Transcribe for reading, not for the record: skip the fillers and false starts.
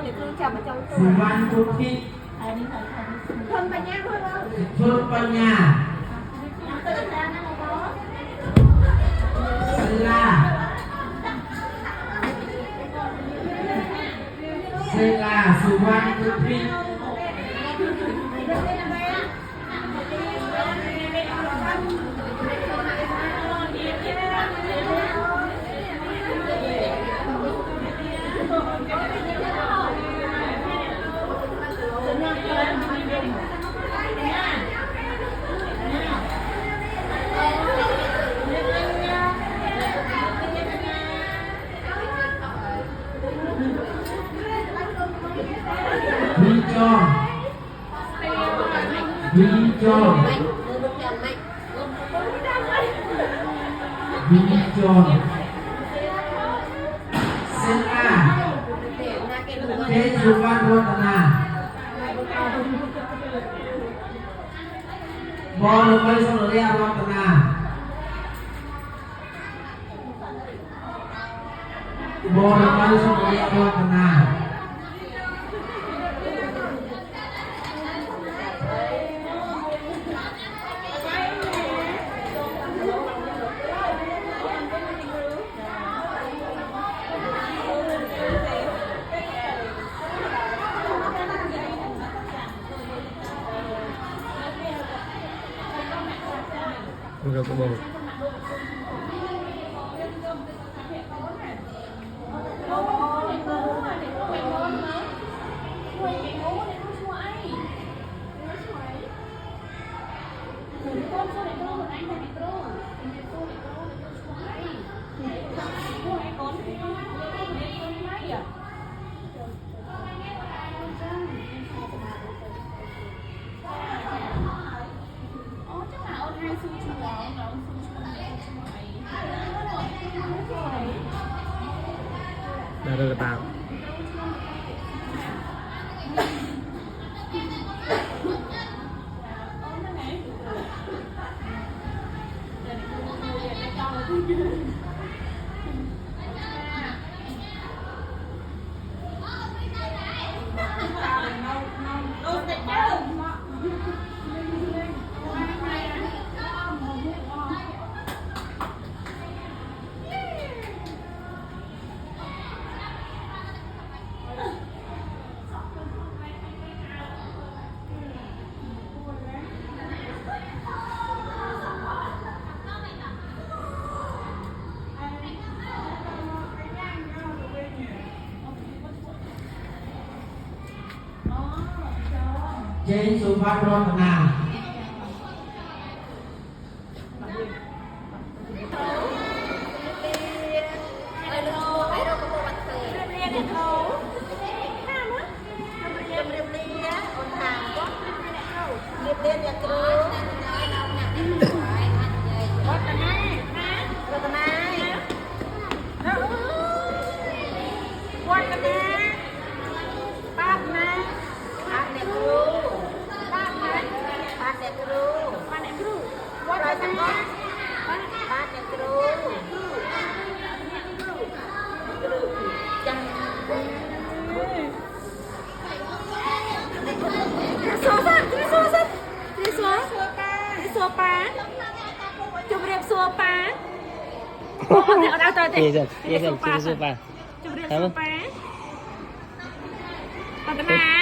để tôi chào mà trongสุวรรณบุตร thân bà nha thôi không เพิ่มปัญญาสลาเซลาสุวรรณบุตรวิจอมวิจอมวิจอมเซนาเทสุวรรณรัตนาบอลไปสมุทรรัตนาบอลไปสมุทรรัตนาUdah ke bawah. Đã được tao. Jane สุภาพรัตนาchụp đẹp xua pa Iya, Jan. Iya, Jan. Sudah, Pak. chụp đẹp xua pa Patana